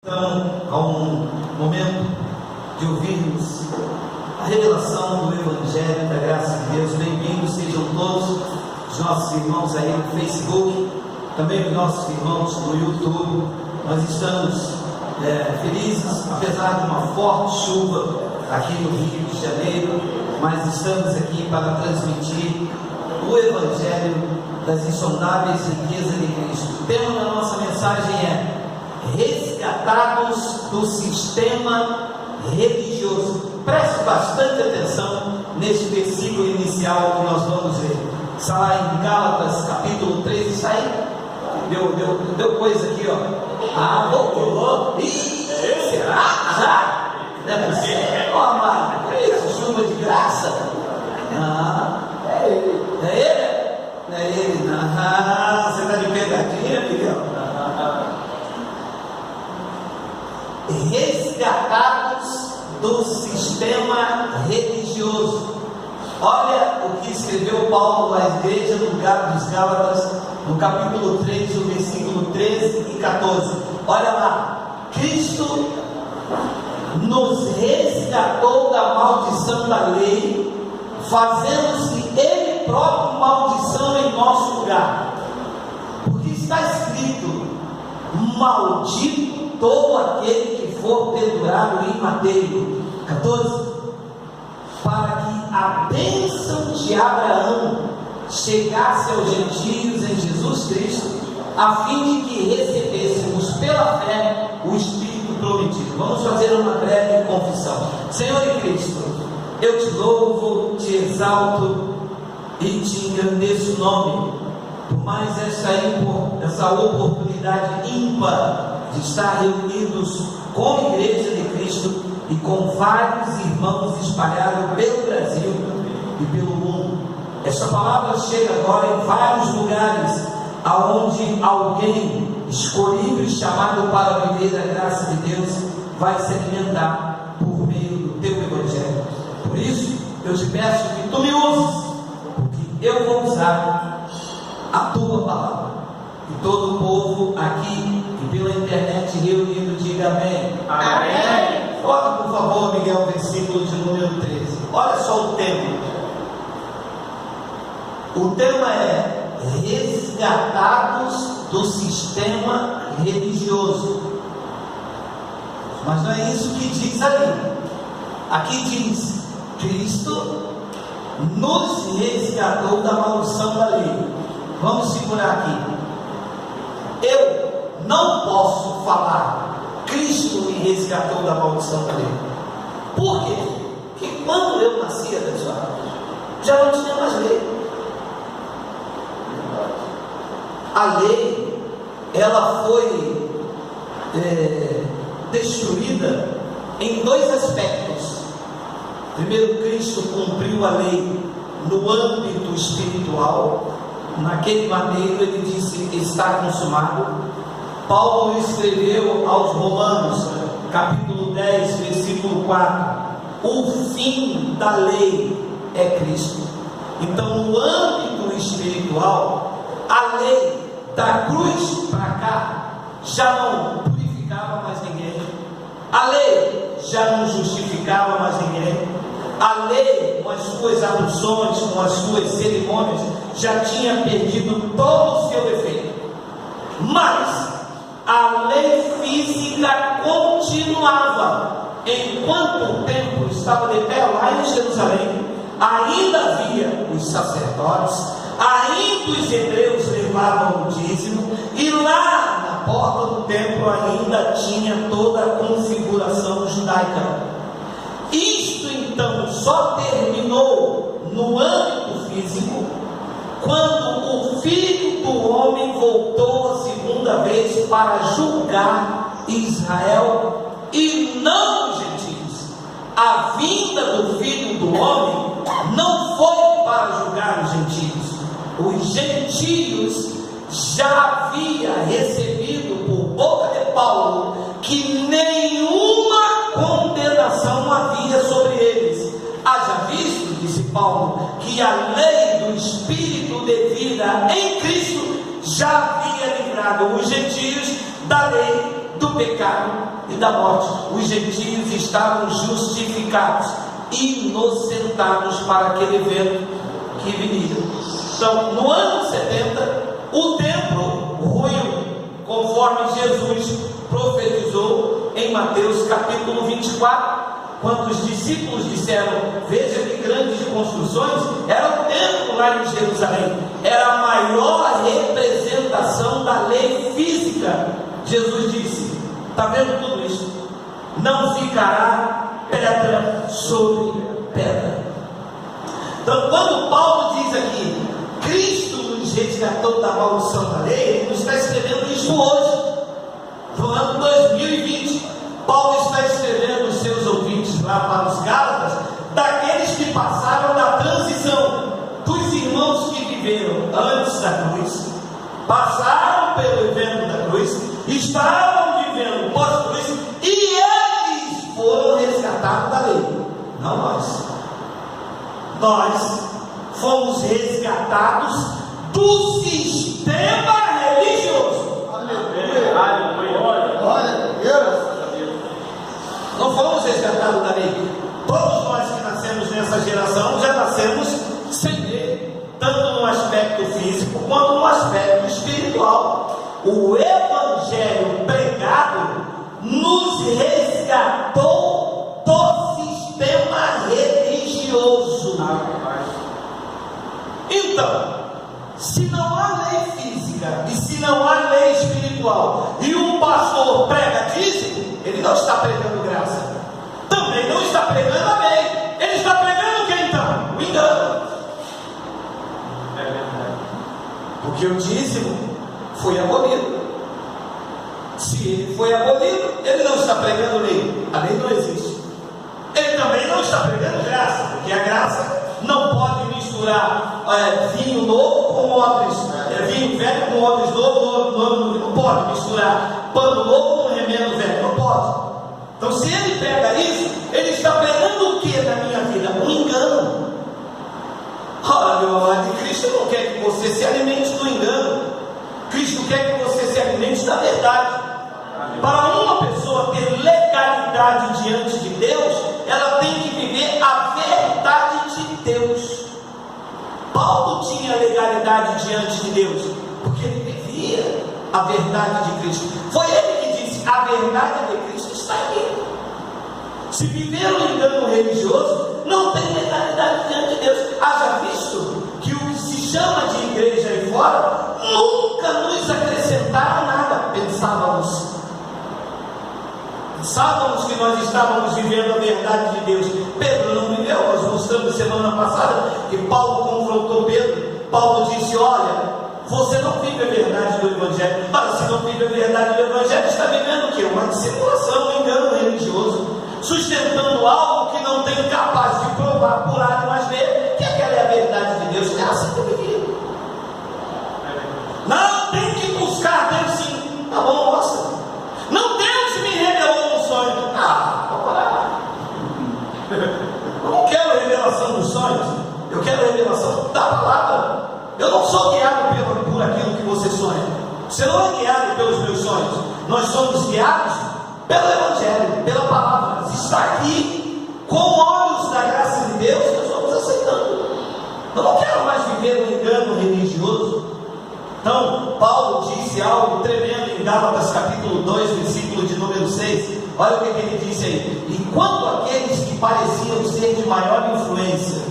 Então, a um momento de ouvirmos a revelação do Evangelho da graça de Deus. Bem-vindos sejam todos os nossos irmãos aí no Facebook, também os nossos irmãos no YouTube. Nós estamos felizes, apesar de uma forte chuva aqui no Rio de Janeiro, mas estamos aqui para transmitir o Evangelho das insondáveis riquezas de Cristo. O tema da nossa mensagem é resgatados do sistema religioso. Preste bastante atenção neste versículo inicial que nós vamos ver. Está lá em Gálatas capítulo 3. Isso aí deu coisa aqui, ó. Voltou. Será? Já? Deve ser. Ó, amado, que isso? Chuva de graça? É ele? Não é ele? Você está de pegadinha, Miguel? Resgatados do sistema religioso. Olha o que escreveu Paulo à igreja no lugar dos Gálatas, no capítulo 3, no versículo 13 e 14. Olha lá: Cristo nos resgatou da maldição da lei, fazendo-se Ele próprio maldição em nosso lugar. Porque está escrito: maldito todo aquele que for pendurado em madeiro. 14. Para que a bênção de Abraão chegasse aos gentios em Jesus Cristo, a fim de que recebêssemos pela fé o Espírito prometido. Vamos fazer uma breve confissão. Senhor e Cristo, eu te louvo, te exalto e te engrandeço o nome, por mais essa oportunidade ímpar de estar reunidos com a Igreja de Cristo e com vários irmãos espalhados pelo Brasil e pelo mundo. Esta palavra chega agora em vários lugares aonde alguém escolhido e chamado para viver a graça de Deus vai se alimentar por meio do teu Evangelho. Por isso eu te peço que tu me uses, porque eu vou usar a tua palavra. E todo o povo aqui e pela internet reunido diga amém. Amém. Bota por favor, Miguel, o versículo de número 13. Olha só o tema. O tema é resgatados do sistema religioso. Mas não é isso que diz ali. Aqui diz: Cristo nos resgatou da maldição da lei. Vamos segurar aqui. Eu não posso falar Cristo me resgatou da maldição da lei. Por quê? Porque quando eu nasci, pessoal, já não tinha mais lei. A lei, ela foi destruída em dois aspectos. Primeiro, Cristo cumpriu a lei no âmbito espiritual. Naquele maneiro ele disse: está consumado. Paulo escreveu aos Romanos, capítulo 10, versículo 4: o fim da lei é Cristo. Então, no âmbito espiritual, a lei da cruz para cá já não purificava mais ninguém, a lei já não justificava mais ninguém, a lei, com as suas abluções, com as suas cerimônias, já tinha perdido todo o seu efeito. Mas a lei física continuava. Enquanto o templo estava de pé lá em Jerusalém, ainda havia os sacerdotes, ainda os hebreus levavam o dízimo, e lá na porta do templo ainda tinha toda a configuração judaica. Isto então só terminou no âmbito físico quando o Filho do Homem voltou a segunda vez para julgar Israel e não os gentios. A vinda do Filho do Homem não foi para julgar os gentios. Os gentios já havia recebido por boca de Paulo que nenhuma condenação havia sobre eles. Haja visto, disse Paulo, que a lei do Espírito de vida em Cristo já havia livrado os gentios da lei do pecado e da morte. Os gentios estavam justificados, inocentados para aquele evento que viria. Então, no ano 70, o templo ruiu, conforme Jesus profetizou em Mateus capítulo 24, quando os discípulos disseram: veja que grandes construções. Era o templo lá em Jerusalém, era a maior representação da lei física. Jesus disse: está vendo tudo isso? Não ficará pedra sobre pedra. Então, quando Paulo diz aqui, Cristo nos resgatou da maldição da lei, ele não está escrevendo isso hoje, no ano 2020. Paulo está escrevendo os seus ouvintes lá para os Gálatas, daqueles que passaram da transição, dos irmãos que viveram antes da cruz, passaram pelo evento da cruz, estavam vivendo pós-cruz, e eles foram resgatados da lei, não nós. Nós fomos resgatados do sistema religioso. Não fomos resgatados da lei. Todos nós que nascemos nessa geração já nascemos sem lei, tanto no aspecto físico quanto no aspecto espiritual. O evangelho pregado nos resgatou do sistema religioso. Então, se não há lei física e se não há lei espiritual, e um pastor prega dízimo, ele não está pregando graça, também não está pregando a lei. Ele está pregando o que então? O engano. Porque o dízimo foi abolido. Se ele foi abolido, ele não está pregando lei. A lei não existe. Ele também não está pregando graça, porque a graça não pode misturar vinho novo com odres, vinho velho com odres novo, não pode misturar pano novo com remendo velho, não pode. Então, se ele pega isso, ele está pregando o que na minha vida? Um engano. Ora, meu amado, Cristo não quer que você se alimente do engano. Cristo quer que você se alimente da verdade. Para uma pessoa ter legalidade diante de Deus, ela tem que viver a verdade de Deus. Paulo tinha legalidade diante de Deus, porque ele vivia a verdade de Cristo. Foi ele que disse: a verdade de Cristo está aqui. Se viver o engano religioso, não tem legalidade diante de Deus. Haja visto que o que se chama de igreja aí fora nunca nos acrescentaram nada. Pensávamos que nós estávamos vivendo a verdade de Deus. Pedro não viveu. Nós mostramos semana passada que Paulo confrontou Pedro. Paulo disse: olha, você não vive a verdade do Evangelho. Mas se não vive a verdade do Evangelho, está vivendo o quê? Uma dissimulação, um engano religioso, sustentando algo que não tem capaz de provar por A mais B que aquela é a verdade de Deus. É assim que eu vivi. Não, tem que buscar Deus sim. Tá bom, mostra. Não, Deus me revelou um sonho. Vamos parar. Eu não quero revelação dos sonhos, eu quero revelação da palavra. Eu não sou guiado por aquilo que você sonha. Você não é guiado pelos meus sonhos. Nós somos guiados pelo Evangelho, pela palavra. Se está aqui, com olhos da graça de Deus, nós vamos aceitando. Eu não quero mais viver um engano religioso. Então, Paulo disse algo tremendo em Gálatas capítulo 2, versículo de número 6. Olha o que ele disse aí: e quanto àqueles que pareciam ser de maior influência,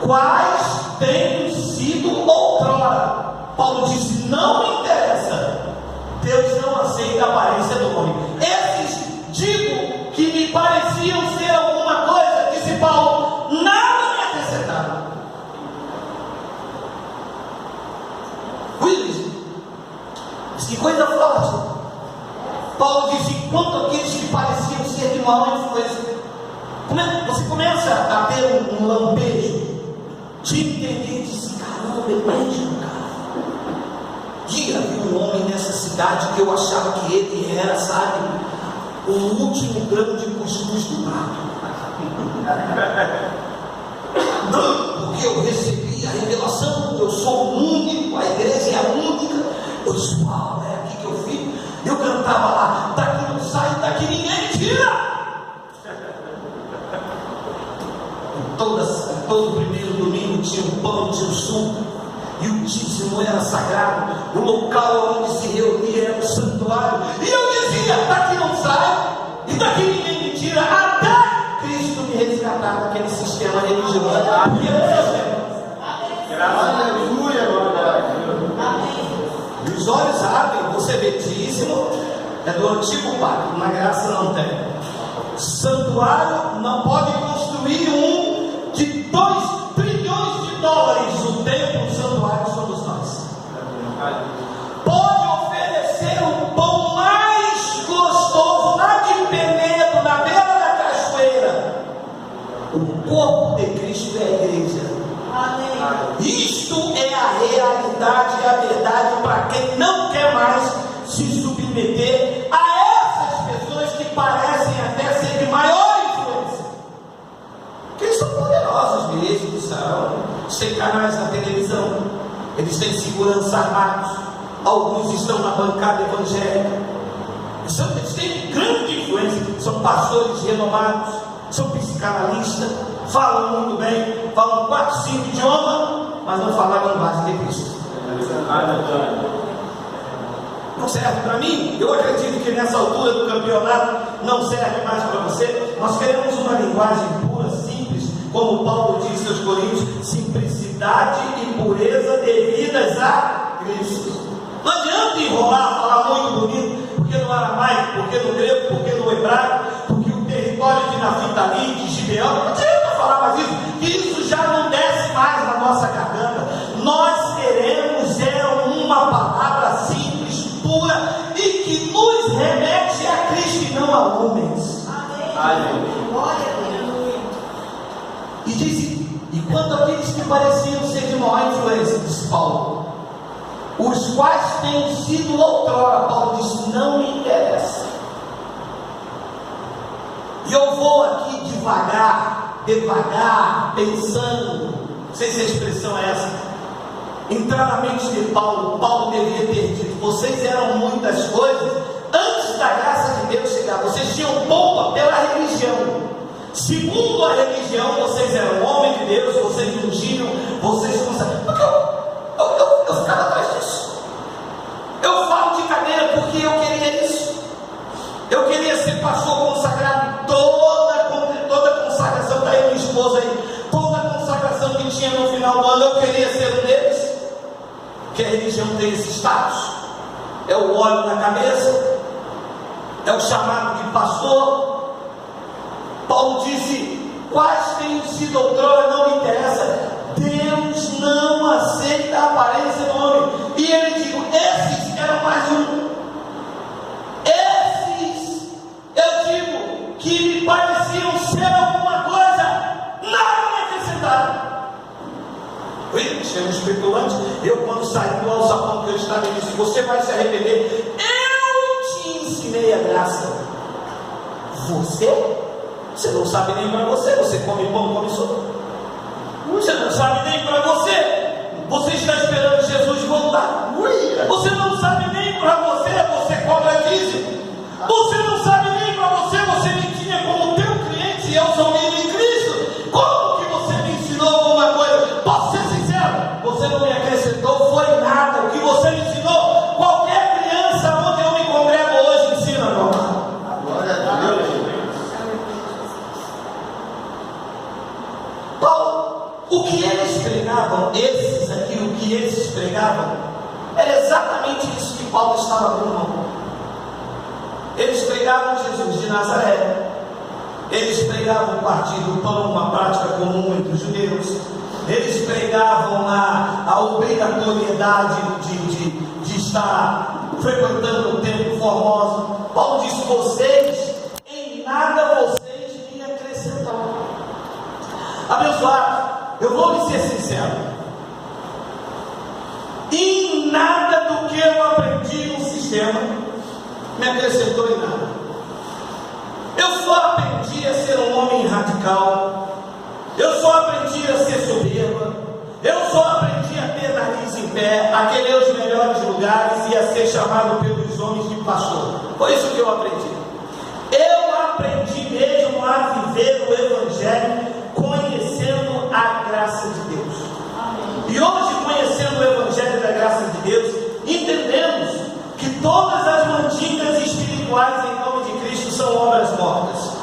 quais têm sido outrora? Paulo disse: não me interessa, Deus não aceita a aparência do homem. Esses, digo, que me pareciam ser alguma coisa, disse Paulo, nada me acrescentaram. Willis, que coisa forte. Paulo disse: quanto àqueles que pareciam ser de maior influência, você começa a ter um lampejo de entender, disse: caramba, é mesmo, cara. Dia vi um homem nessa cidade que eu achava que ele era, sabe, o último grão de cuscuz do mato. Não, porque eu recebi a revelação, eu sou único, a igreja é a única, Uau, é aqui que eu fico. Eu cantava lá, daqui não sai, daqui ninguém tira. Todo primeiro domingo tinha um pão, tinha um suco, e o dízimo era sagrado. O local onde se reunia era o santuário. E eu dizia, daqui não sai, e daqui ninguém me tira, até Cristo me resgatar daquele sistema religioso. Aleluia, e os olhos abrem, você vê, dízimo é do antigo pacto, na graça não tem. Santuário não pode construir um de 2 trilhões de dólares. O templo, o santuário somos nós. Pode oferecer o pão mais gostoso lá de Penedo, na beira da cachoeira. O corpo de Cristo é a igreja. Isto é a realidade e a verdade para quem não quer mais se submeter a essas pessoas que parecem até ser de maior influência. Porque eles são poderosos mesmo, eles têm canais na televisão, eles têm segurança armados, alguns estão na bancada evangélica, eles têm grande influência, são pastores renomados, são psicanalistas, falam muito bem, falam 4, 5 idiomas, mas não falam a linguagem de Cristo. Não serve para mim. Eu acredito que nessa altura do campeonato não serve mais para você. Nós queremos uma linguagem pura, simples, como Paulo disse aos Coríntios: simplicidade e pureza devidas a Cristo. Não adianta enrolar, falar muito bonito, porque no aramaico, porque no grego, porque no hebraico, porque o território de Naftali, de Gibeão, não adianta falar mais isso, que isso já não desce mais na nossa garganta. Nós queremos uma palavra simples, pura e que nos remete a Cristo e não a homens. Amém. E diz: e quanto àqueles que pareciam ser de maior influência, disse Paulo, os quais têm sido outrora, Paulo disse, não me interessa. E eu vou aqui devagar, pensando, não sei se a expressão é essa, entrar na mente de Paulo. Paulo devia ter dito: vocês eram muitas coisas antes da graça de Deus chegar. Vocês tinham pompa pela religião. Segundo a religião, vocês eram homens de Deus, vocês ungiam, vocês conseguiam. Porque eu ficava atrás disso. Eu falo de cadeira porque eu queria isso. Eu queria ser pastor consagrado. Toda consagração, está aí minha esposa aí, toda consagração que tinha no final do ano, eu queria ser um deles. Que a religião tem esse status, é o óleo na cabeça, é o chamado de pastor. Paulo disse: quais tenham sido outrora, não me interessa, Deus não aceita a aparência do homem. E ele diz: esses eram mais de um. Esses, eu digo, que me pareciam ser alguma coisa, nada me acrescentaram. Chama especulante. Eu, quando saí do alçapão que eu estava, ele disse: você vai se arrepender. Eu te ensinei a graça. Você não sabe nem para você. Você come pão, come sopa. Você não sabe nem para você. Você está esperando Jesus voltar. Você não sabe nem para você. Você cobra dízimo. Você não sabe nem para você. Você me tinha como teu cliente e eu sou filho em Cristo. Como que você me ensinou alguma coisa? Posso ser sincero? Você não me acrescentou, foi nada. O que você me ensinou, qualquer criança onde eu me congrego hoje ensina, meu amado. Paulo, o que eles pregavam, esses aqui, o que eles pregavam, era exatamente isso que Paulo estava abrindo mão. Eles pregavam Jesus de Nazaré. Eles pregavam o partir do pão, uma prática comum entre os judeus. Eles pregavam a obrigatoriedade de estar frequentando o templo formoso. Paulo disse: vocês, em nada vocês me acrescentaram. Abençoado, eu vou lhe ser sincero, em nada do que eu aprendi no sistema me acrescentou em nada. Eu só aprendi a ser um homem radical. Eu só aprendi a ser soberba. Eu só aprendi a ter nariz em pé, a querer os melhores lugares e a ser chamado pelos homens de pastor. Foi isso que eu aprendi. Eu aprendi mesmo a viver o Evangelho conhecendo a graça de Deus. E hoje, conhecendo o Evangelho da graça de Deus, entendemos que todas as mandingas espirituais em nome de Cristo são obras mortas.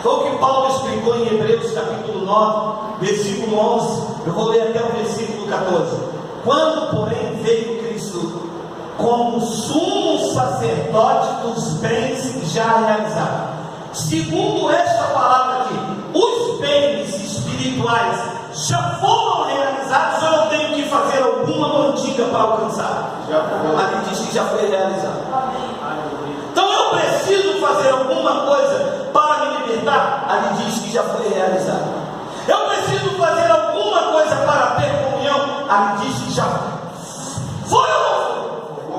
Foi o que Paulo explicou em Hebreus capítulo 9, versículo 11. Eu vou ler até o versículo 14. Quando, porém, veio Cristo como sumo sacerdote dos bens já realizados, segundo esta palavra aqui, os bens espirituais já foram realizados, ou eu tenho que fazer alguma mandinga para alcançar? Ali diz que já foi realizado. Então eu preciso fazer alguma coisa para me libertar? Ali diz que já foi realizado. Eu preciso fazer alguma coisa para ter comunhão? Ali diz que já foi ou não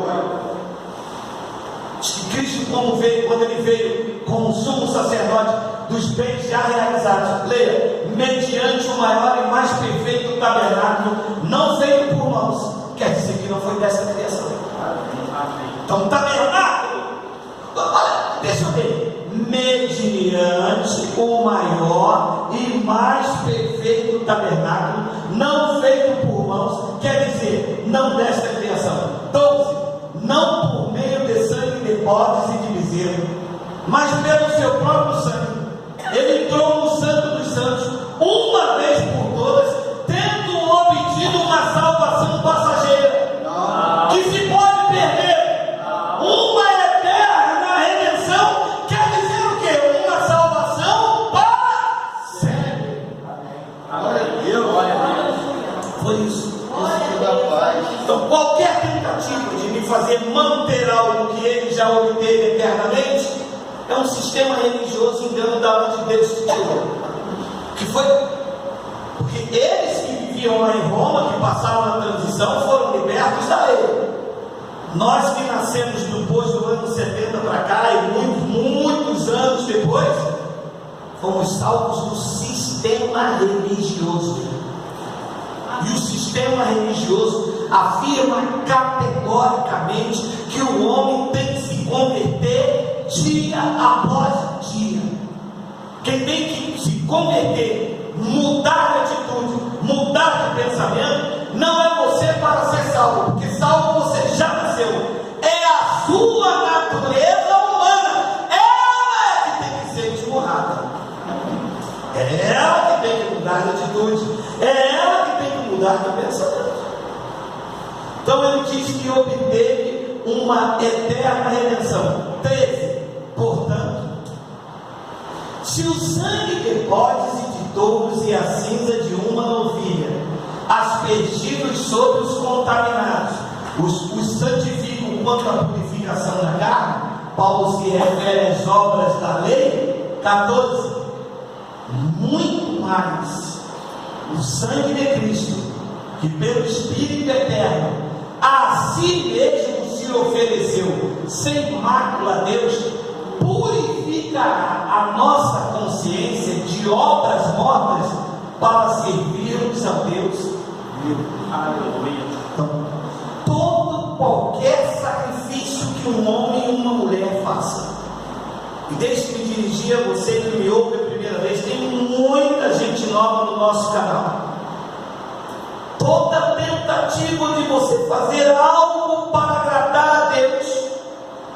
foi? Diz que Cristo, quando ele veio como sumo sacerdote dos bens já realizados, leia, mediante o maior e mais perfeito tabernáculo, não feito por mãos, quer dizer que não foi dessa criação. Então, tabernáculo, olha, deixa eu ver, mediante o maior e mais perfeito tabernáculo, não feito por mãos, quer dizer, não desta criação. 12, não por meio de sangue de bodes e de bezerro, mas pelo seu próprio sangue. Ele entrou no Santo dos Santos, uma vez por todas, tendo obtido uma salvação passageira, que se pode perder, uma eterna redenção, quer dizer o quê? Uma salvação para sempre. Glória a Deus, glória a Deus. Foi isso. Então, qualquer tentativa de me fazer manter algo que ele já obteve eternamente, é um sistema religioso engano da onde Deus te tirou. Que foi? Porque eles que viviam lá em Roma, que passaram na transição, foram libertos da lei. Nós que nascemos depois do ano 70 para cá, e muitos anos depois, fomos salvos do sistema religioso. E o sistema religioso afirma categoricamente que o homem tem que se converter dia após dia. Quem tem que se converter, mudar de atitude, mudar de pensamento, não é você para ser salvo, porque salvo você já nasceu. É a sua natureza humana. Ela é que tem que ser desmurrada. É ela que tem que mudar de atitude. É ela que tem que mudar de pensamento. Então ele diz que obteve uma eterna redenção. 13. Portanto, se o sangue de bodes e de touros e a cinza de uma novilha, aspergidos sobre os contaminados, os santificam quanto à purificação da carne, Paulo se refere às obras da lei. 14. Muito mais o sangue de Cristo, que pelo Espírito eterno a si mesmo se ofereceu sem mácula a Deus, purificará a nossa consciência de obras mortas para servirmos a Deus vivo. Aleluia. Então, qualquer sacrifício que um homem e uma mulher façam, e desde que me dirigi a você que me ouve a primeira vez, tem muita gente nova no nosso canal. Toda tentativa de você fazer algo para agradar a Deus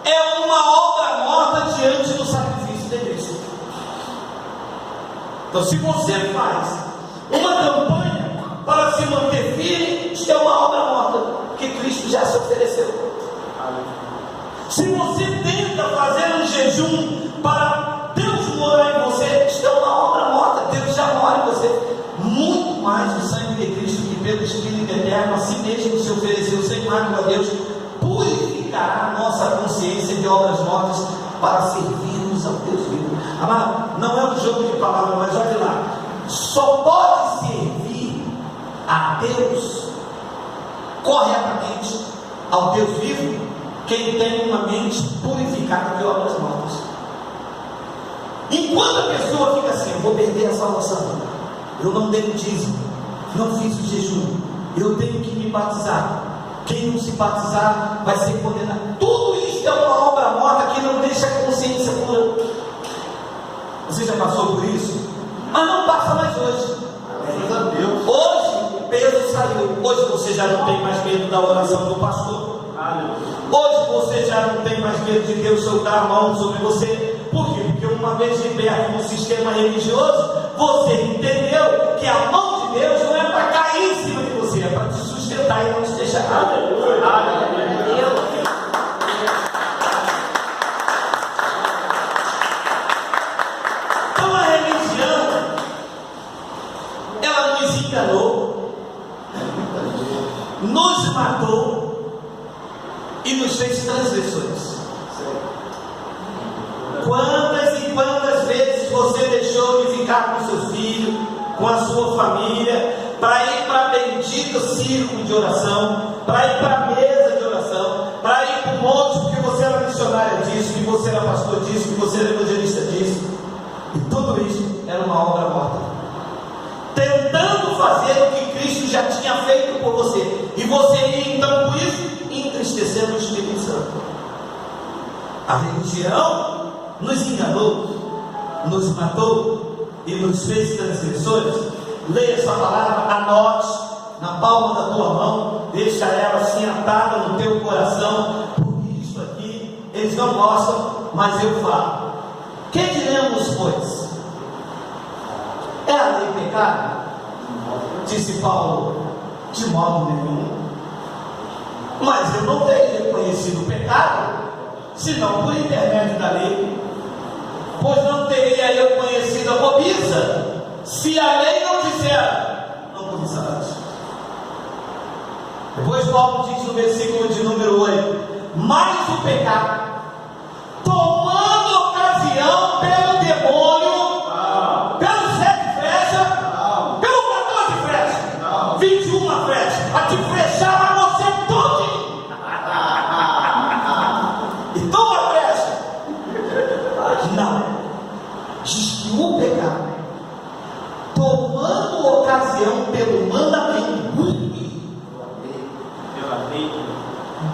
é uma obra morta diante do sacrifício de Cristo. Então, se você faz uma campanha para se manter firme, isso é uma obra morta, que Cristo já se ofereceu. Se você tenta fazer um jejum para Deus morar em você, isso é uma obra morta, Deus já mora em você. Muito mais o sangue de Cristo, que pelo Espírito eterno a si mesmo se ofereceu sem mácula a Deus, purificará a nossa consciência de obras mortas para servirmos ao Deus vivo. Amado, não é um jogo de palavras, mas olha lá, só pode servir a Deus corretamente, ao Deus vivo, quem tem uma mente purificada de obras mortas. Enquanto a pessoa fica assim, eu vou perder a salvação, eu não dei o dízimo, não fiz o jejum, eu tenho que me batizar, Quem não se batizar vai ser condenado. Tudo isso é uma obra morta que não deixa a consciência pura. Você já passou por isso? Mas não passa mais hoje. Hoje o peso saiu. Hoje você já não tem mais medo da oração do pastor. Hoje você já não tem mais medo de Deus soltar a mão sobre você. Por quê? Porque uma vez liberto no sistema religioso, você entendeu que a mão de Deus não é para cair em cima de você, é para te sustentar e não te deixar cair. Então a religião, ela nos enganou, nos matou e nos fez transgressores. Quantas e quantas vezes você deixou de ficar com seu filho, com a sua família, para ir para bendito círculo de oração, para ir para a mesa de oração, para ir para o monte porque você era missionária disso, que você era pastor disso, que você era evangelista disso. E tudo isso era uma obra morta, tentando fazer o que Cristo já tinha feito por você, e você ia então por isso entristecendo o Espírito Santo. A religião nos enganou, nos matou e nos fez transgressores. Leia essa palavra, anote na palma da tua mão, deixa ela assim atada no teu coração, porque isso aqui eles não gostam, mas eu falo. Que diremos, pois? É a lei pecado? Disse Paulo, de modo nenhum. Mas eu não teria conhecido o pecado, senão por intermédio da lei. Pois não teria eu conhecido a cobiça, se a lei não disser, não cobiçarás. Depois Paulo diz no versículo de número 8: mas o pecado, tomando ocasião pelo demônio, pelo 7 flechas, pelo 14 flechas, 21 flechas, a te flechar a você todo. E toma a flecha. Não, diz que o pecado, tomando ocasião pelo mandamento,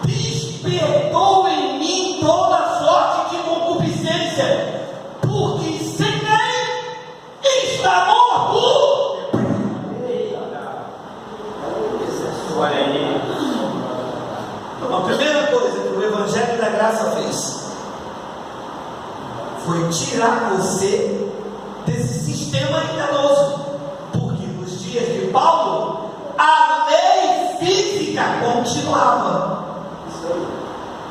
despertou em mim toda sorte de concupiscência, porque sem lei está morto. Olha aí. Então, a primeira coisa que o Evangelho da Graça fez foi tirar você desse sistema enganoso, porque nos dias de Paulo a lei física continuava.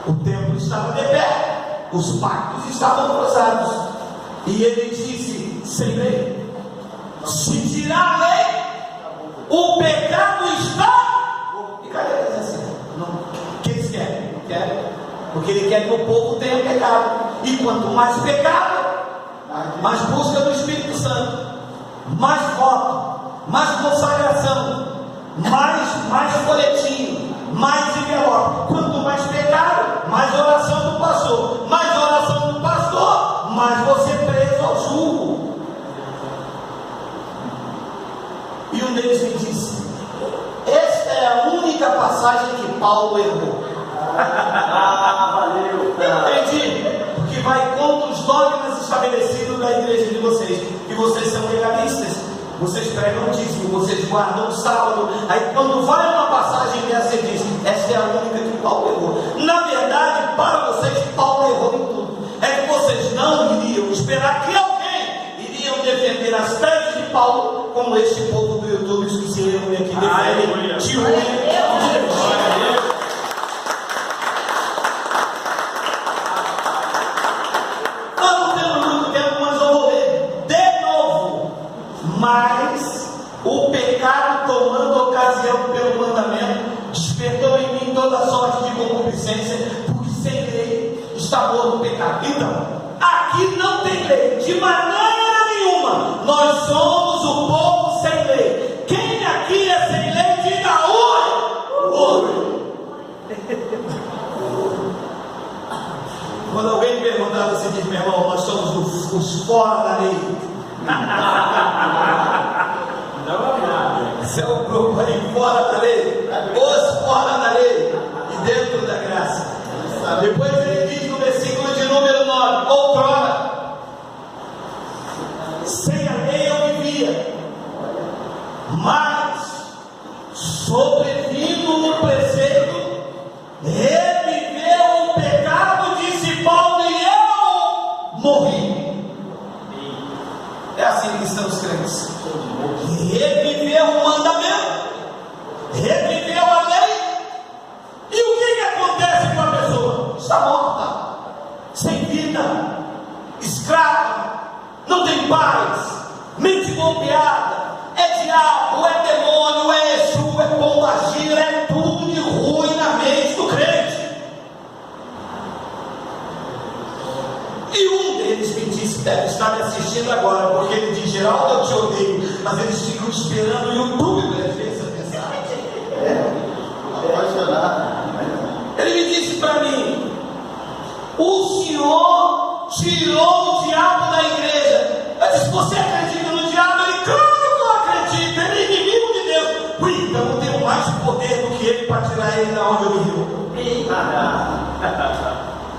O templo estava de pé, os pactos estavam cruzados, e ele disse: sem lei, se tirar a lei, o pecado está. E cadê eles assim? Não. O que eles querem? Não querem, porque ele quer que o povo tenha pecado, e quanto mais pecado, mais busca do Espírito Santo, mais voto, mais consagração, mais folhetinho, mais envelope. Quanto mais pecado, mais oração do pastor, mais oração do pastor, mais você preso ao jugo. E um deles me disse: esta é a única passagem que Paulo errou. Valeu. Entendi, porque vai contra os dogmas estabelecidos da igreja de vocês, que vocês são legalistas, vocês pregam o dízimo, vocês guardam o sábado. Aí quando vai uma passagem dessa, você diz: essa é a única que Paulo errou. Na verdade, para vocês, Paulo errou em tudo. É que vocês não iriam esperar que alguém iriam defender as teses de Paulo, como este povo do YouTube que se reúne aqui defende. Te une. Mas o pecado, tomando ocasião pelo mandamento, despertou em mim toda sorte de concupiscência, porque sem lei está morto o pecado. Então, aqui não tem lei, de maneira nenhuma. Nós somos o povo sem lei. Quem aqui é sem lei, diga oi! Oi! Quando alguém perguntar, você diz: meu irmão, nós somos os fora da lei. Esse é o grupo aí fora da lei, os fora da lei. Depois ele diz no versículo de número 9: outrora, sem a lei eu vivia, mas sobrevindo no preceito, reviveu o pecado, disse Paulo, e eu morri. É assim que estão os crentes. Reviveu o mandamento, reviveu a lei. E o que acontece com a pessoa? Está morta, sem vida, escrava, não tem paz, mente golpeada, é diabo, é demônio, é Exu, é pombagira, é tudo de ruim na mente do crente. E um deles me disse, deve estar me assistindo agora, porque ele diz: Geraldo, eu te odeio, mas eles ficam esperando o YouTube para ver essa mensagem. Ele me disse para mim: o senhor tirou o diabo da igreja. Eu disse: você acredita no diabo? Ele: claro que eu acredito, ele é inimigo de Deus. Então eu tenho mais poder do que ele para tirar ele da onde eu vivo.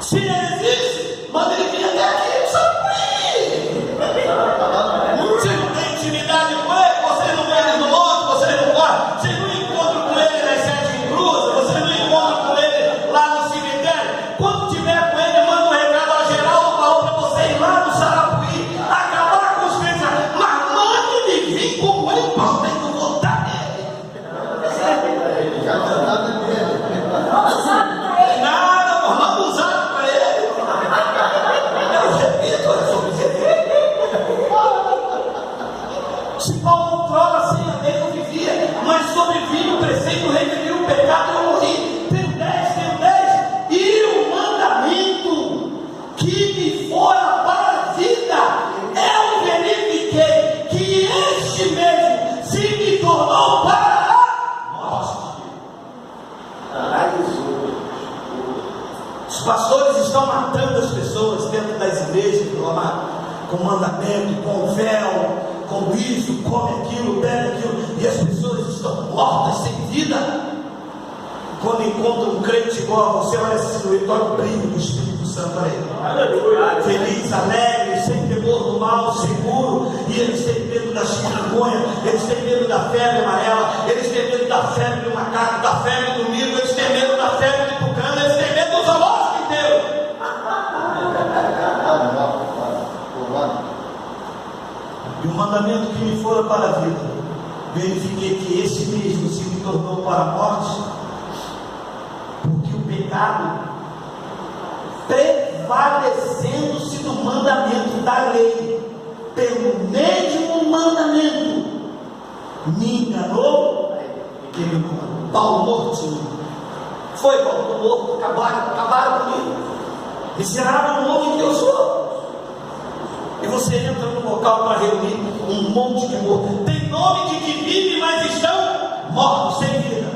Se ele existe, manda ele vir até aqui, só você não tem intimidade com ele, você não vê ele no monte, você não corre, você não encontra com ele nas sete cruzes, você não encontra com ele lá no cemitério. Quando tiver com ele, manda um recado a Geraldo, falou para você ir lá no Sarapuí, acabar com os crentes, mas manda ele vir como ele, pronto, tem que voltar nele. Nada, manda um zap para ele. Eu repito, eu sou se Paulo outrora sem a lei eu vivia, mas sobrevive o preceito, revivi o pecado e eu morri. Tenho 10, e o mandamento que me fora para a vida, eu verifiquei que este mesmo se me tornou para a morte. Os pastores estão matando as pessoas dentro das igrejas, com mandamento, com véu, com isso, come aquilo, bebe aquilo, e as pessoas estão mortas, sem vida. Quando encontra um crente igual a você, olha assim no olho, o brilho do Espírito Santo aí, feliz, alegre, sem temor do mal, seguro. E eles têm medo da chikungunya, eles têm medo da febre amarela, eles têm medo da febre do macaco, da febre do milho, eles têm medo da febre do tucano, eles têm medo do zoológico inteiro. E o mandamento que me fora para a vida, verifiquei que esse mesmo se me tornou para a morte, porque o pecado, prevalecendo-se do mandamento da lei, pelo mesmo mandamento, me enganou, que me Paulo mortinho. Foi, Paulo morto, acabaram comigo. Miserável homem que eu sou. E você entra no local para reunir um monte de mortos. Tem nome de que vive, mas estão mortos, sem vida.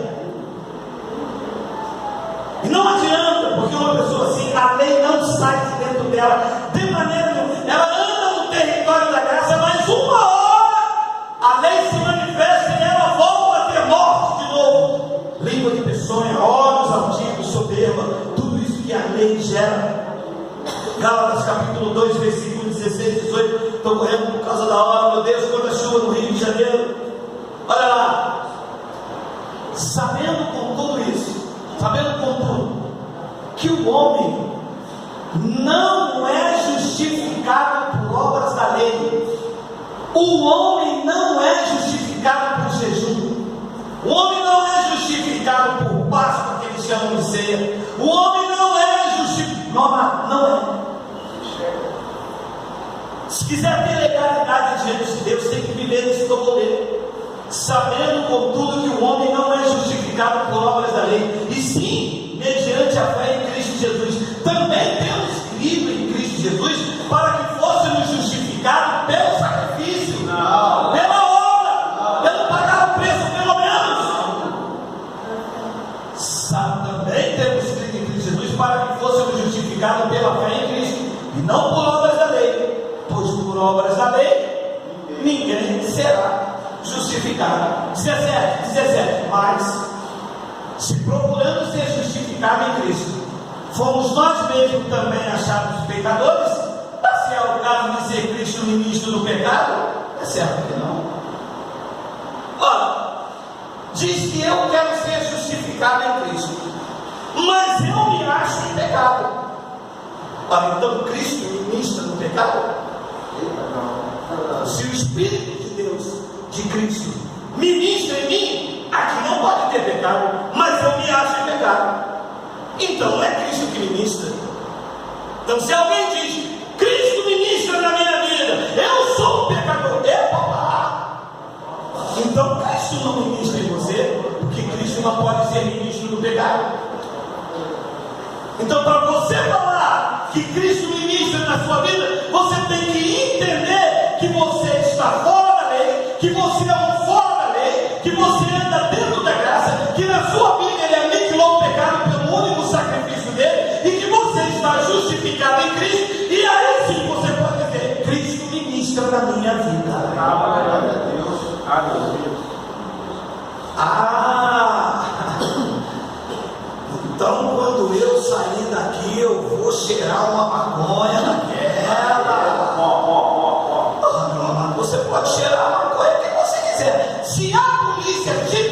E não adianta, porque uma pessoa assim, a lei não sai de dentro dela, de maneira nenhuma. Ela anda no território da graça, mas uma hora a lei se manifesta e ela volta a ter morte de novo. Língua de peçonha, olhos altivos, soberba, tudo isso que a lei gera. Gálatas capítulo 2, versículo 16, 18. Estou correndo por causa da hora, meu Deus, quando a chuva no Rio de Janeiro. Olha lá. Sabendo com tudo isso, sabendo com tudo, que o homem não é justificado por obras da lei. O homem não é justificado por jejum. O homem não é justificado por Páscoa, que eles chamam de ceia. O homem não é justificado. Não é. Se quiser ter legalidade diante de Deus, tem que viver nesse poder, sabendo contudo que o homem não é justificado por obras da lei, e sim mediante a fé em Cristo Jesus. Também temos crido em Cristo Jesus para que fôssemos justificados pelo sacrifício, pela obra, pelo pagar o preço, pelo menos. Também temos crido em Cristo Jesus para que fôssemos justificados pela fé em Cristo, e não por obras da lei. Pois por obras da lei ninguém será justificado. 17. Mas se procurando ser justificado em Cristo, Fomos nós mesmos também achados pecadores? Se é o caso de ser Cristo ministro do pecado? É certo que não. Ora, diz que eu quero ser justificado em Cristo, mas eu me acho em pecado. Ora, então Cristo ministra do pecado? Se o Espírito de Deus, de Cristo, ministra em mim, aqui não pode ter pecado, mas eu me acho em pecado. Então não é Cristo que ministra. Então se alguém diz, Cristo ministra na minha vida, eu sou um pecador, então Cristo não ministra em você, porque Cristo não pode ser ministro do pecado. Então para você falar que Cristo ministra na sua vida, você tem que entender que você está fora da lei, que você é um fora da lei, que você anda dentro da graça, que na sua vida Ele aniquilou o pecado pelo único sacrifício dele, e que você está justificado em Cristo, e aí sim você pode dizer, Cristo ministra na minha vida. Glória a Deus. Aleluia. Então quando eu sair daqui, eu vou cheirar uma maconha naquela. Você pode cheirar a maconha que você quiser. Se a polícia te